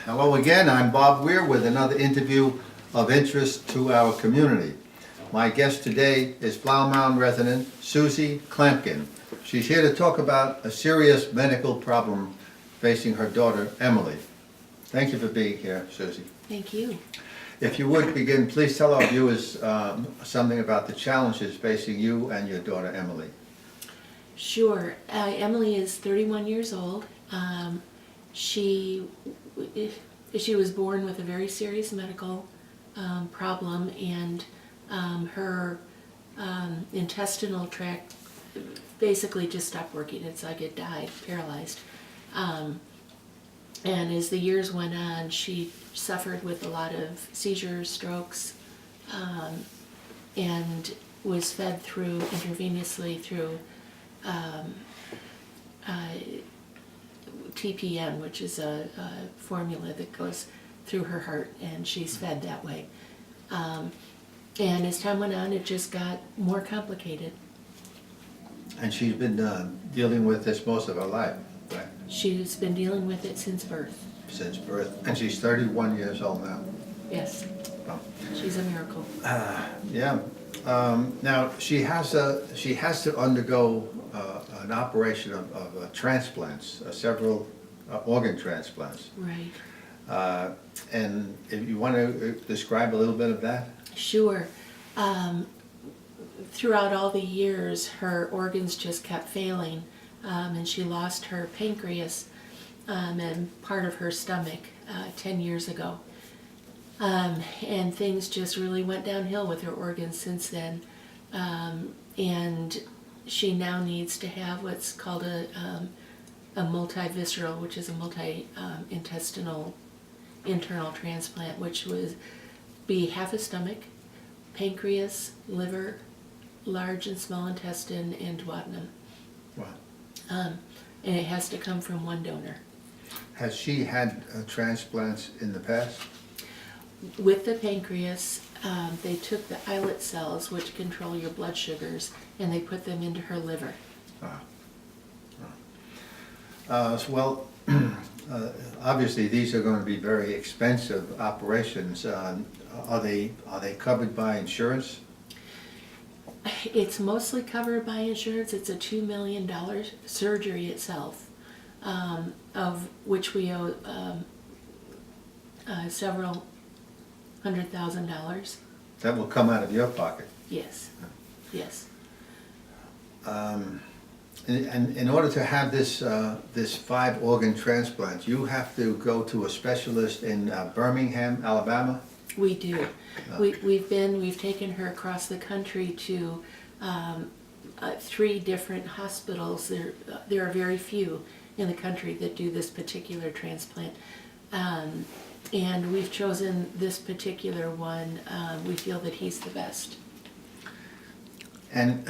Hello again, I'm Bob Weir with another interview of interest to our community. My guest today is Flower Mound resident Susie Klamkin. She's here to talk about a serious medical problem facing her daughter Emily. Thank you for being here, Susie. Thank you. If you would begin, please tell our viewers something about the challenges facing you and your daughter Emily. Sure. Emily is 31 years old. She was born with a very serious medical problem, and her intestinal tract basically just stopped working. It's like it died, paralyzed. And as the years went on, she suffered with a lot of seizures, strokes, and was fed intravenously through TPN, which is a formula that goes through her heart, and she's fed that way. And as time went on, it just got more complicated. And she's been dealing with this most of her life, right? She's been dealing with it since birth. Since birth. And she's 31 years old now. Yes. Oh. She's a miracle. Yeah. Now she has to undergo an operation of transplants, several organ transplants. Right. And if you want to describe a little bit of that? Sure. Throughout all the years, her organs just kept failing, and she lost her pancreas and part of her stomach 10 years ago. And things just really went downhill with her organs since then. And she now needs to have what's called a multivisceral, which is a multi-intestinal internal transplant, which would be half a stomach, pancreas, liver, large and small intestine, and duodenum. Wow. And it has to come from one donor. Has she had transplants in the past? With the pancreas, they took the islet cells, which control your blood sugars, and they put them into her liver. Well, obviously these are going to be very expensive operations. Are they covered by insurance? It's mostly covered by insurance. It's a $2 million surgery itself, of which we owe several $100,000. That will come out of your pocket. Yes, yes. And in order to have this 5 organ transplant, you have to go to a specialist in Birmingham, Alabama? We do. We've taken her across the country to 3 different hospitals. There are very few in the country that do this particular transplant. And we've chosen this particular one. We feel that he's the best. And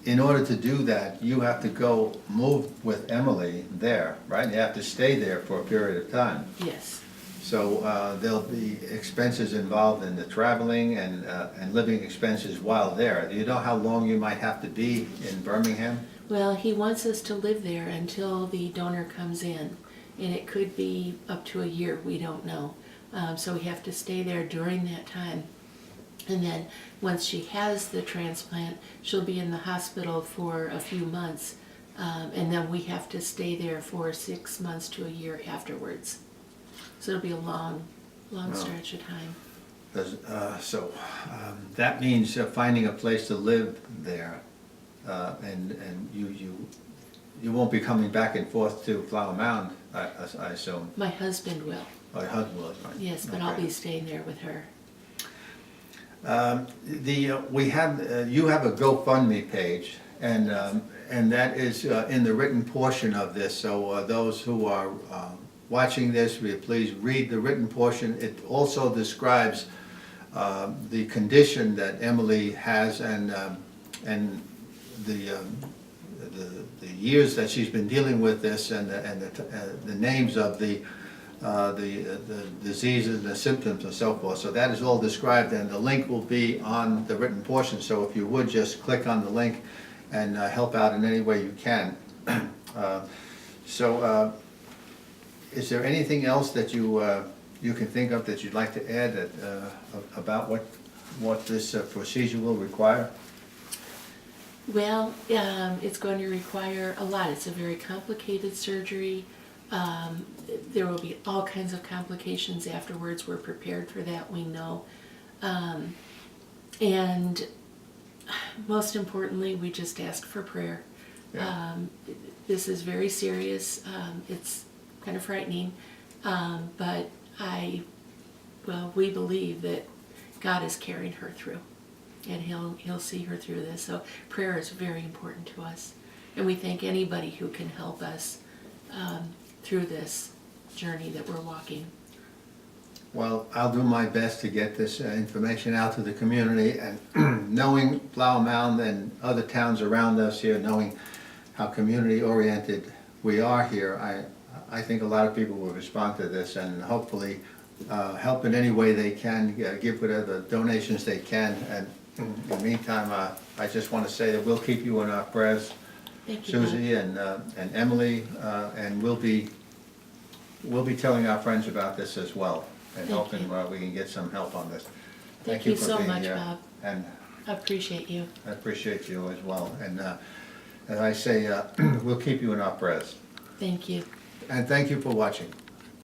in order to do that, you have to move with Emily there, right? You have to stay there for a period of time. Yes. So there'll be expenses involved in the traveling and living expenses while there. Do you know how long you might have to be in Birmingham? Well, he wants us to live there until the donor comes in, and it could be up to a year. We don't know. So we have to stay there during that time. And then once she has the transplant, she'll be in the hospital for a few months, and then we have to stay there for 6 months to a year afterwards. So it'll be a long stretch of time. That means finding a place to live there, and you won't be coming back and forth to Flower Mound, I assume. My husband will. Oh, your husband will, right? Yes, but Okay. I'll be staying there with her. You have a GoFundMe page, and that is in the written portion of this. So those who are watching this, will you please read the written portion. It also describes the condition that Emily has and the years that she's been dealing with this, and the names of the diseases, the symptoms, and so forth. So that is all described, and the link will be on the written portion. So if you would just click on the link and help out in any way you can. Is there anything else that you can think of that you'd like to add that, about what this procedure will require? Well, it's going to require a lot. It's a very complicated surgery. There will be all kinds of complications afterwards. We're prepared for that, we know. And most importantly, we just ask for prayer. Yeah. This is very serious. It's kind of frightening, but we believe that God is carrying her through, and He'll see her through this. So prayer is very important to us, and we thank anybody who can help us through this journey that we're walking. Well, I'll do my best to get this information out to the community, and knowing Flower Mound and other towns around us here, knowing how community-oriented we are here, I think a lot of people will respond to this and hopefully help in any way they can, give whatever donations they can. And in the meantime, I just want to say that we'll keep you in our prayers, Thank you, Bob. Susie and Emily, and we'll be telling our friends about this as well, and Thank hoping you. we can get some help on this. Thank you for so being much, here, Bob. and I appreciate you. I appreciate you as well. And as I say, we'll keep you in our prayers. Thank you. And thank you for watching.